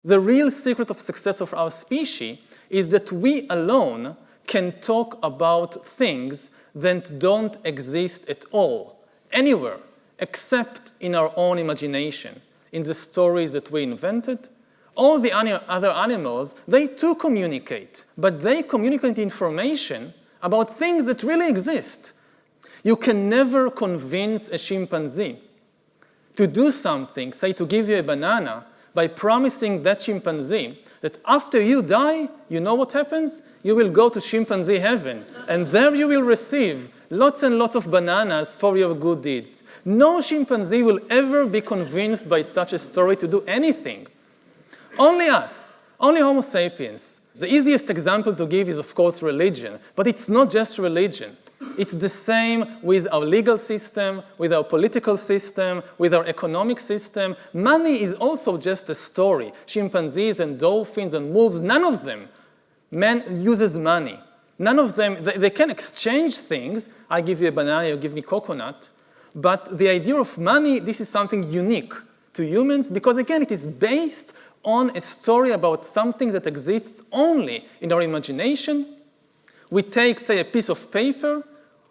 The real secret of success of our species is that we alone can talk about things that don't exist at all, anywhere, except in our own imagination, in the stories that we invented. All the other animals, they too communicate, but they communicate information about things that really exist. You can never convince a chimpanzee to do something, say to give you a banana, by promising that chimpanzee that after you die, you know what happens? You will go to chimpanzee heaven, and there you will receive lots and lots of bananas for your good deeds. No chimpanzee will ever be convinced by such a story to do anything. Only us, only Homo sapiens. The easiest example to give is, of course, religion, but it's not just religion. It's the same with our legal system, with our political system, with our economic system. Money is also just a story. Chimpanzees and dolphins and wolves, none of them man uses money. None of them, they can exchange things. I give you a banana, you give me coconut. But the idea of money, this is something unique to humans because, again, it is based on a story about something that exists only in our imagination. We take, say, a piece of paper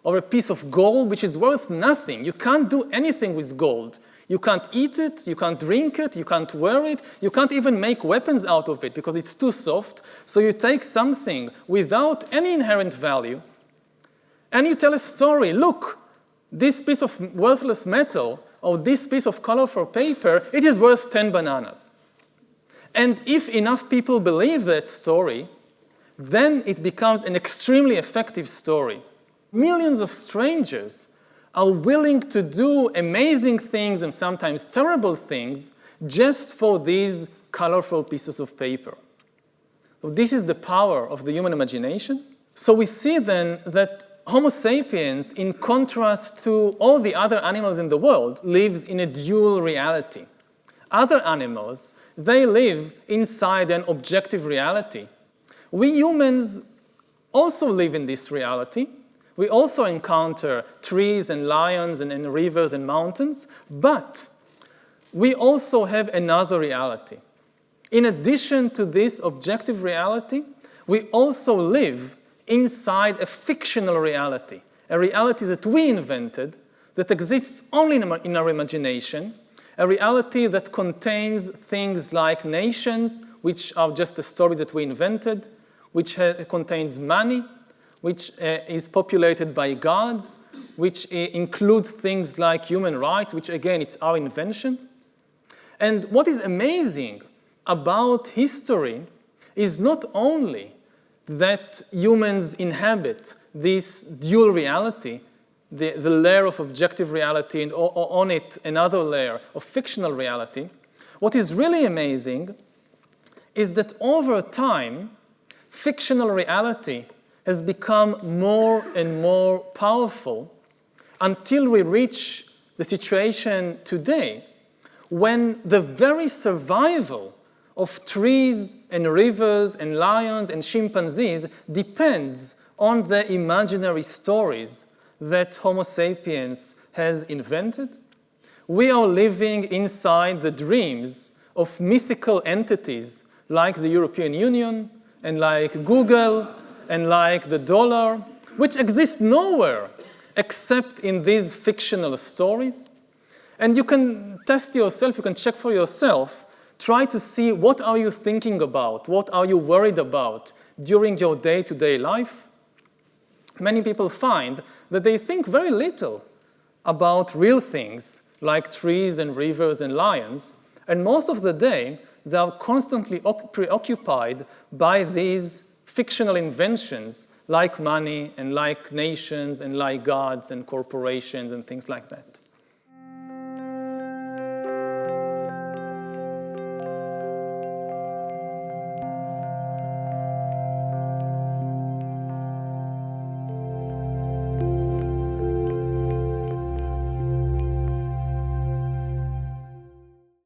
or a piece of gold, which is worth nothing. You can't do anything with gold. You can't eat it, you can't drink it, you can't wear it, you can't even make weapons out of it because it's too soft. So you take something without any inherent value and you tell a story. Look, this piece of worthless metal or this piece of colorful paper, it is worth 10 bananas. And if enough people believe that story, then it becomes an extremely effective story. Millions of strangers are willing to do amazing things and sometimes terrible things just for these colorful pieces of paper. So this is the power of the human imagination. So we see then that Homo sapiens, in contrast to all the other animals in the world, lives in a dual reality. Other animals, they live inside an objective reality. We humans also live in this reality. We also encounter trees and lions and rivers and mountains, but we also have another reality. In addition to this objective reality, we also live inside a fictional reality, a reality that we invented, that exists only in our imagination, a reality that contains things like nations, which are just the stories that we invented, which contains money, which is populated by gods, which includes things like human rights, which again, it's our invention. And what is amazing about history is not only that humans inhabit this dual reality, the layer of objective reality, and on it another layer of fictional reality. What is really amazing is that over time, fictional reality has become more and more powerful until we reach the situation today when the very survival of trees and rivers and lions and chimpanzees depends on the imaginary stories that Homo sapiens has invented. We are living inside the dreams of mythical entities like the European Union and like Google and like the dollar, which exist nowhere except in these fictional stories. And you can test yourself, you can check for yourself, try to see what are you thinking about, what are you worried about during your day-to-day life. Many people find that they think very little about real things like trees and rivers and lions, and most of the day they are constantly preoccupied by these fictional inventions like money and like nations and like gods and corporations and things like that.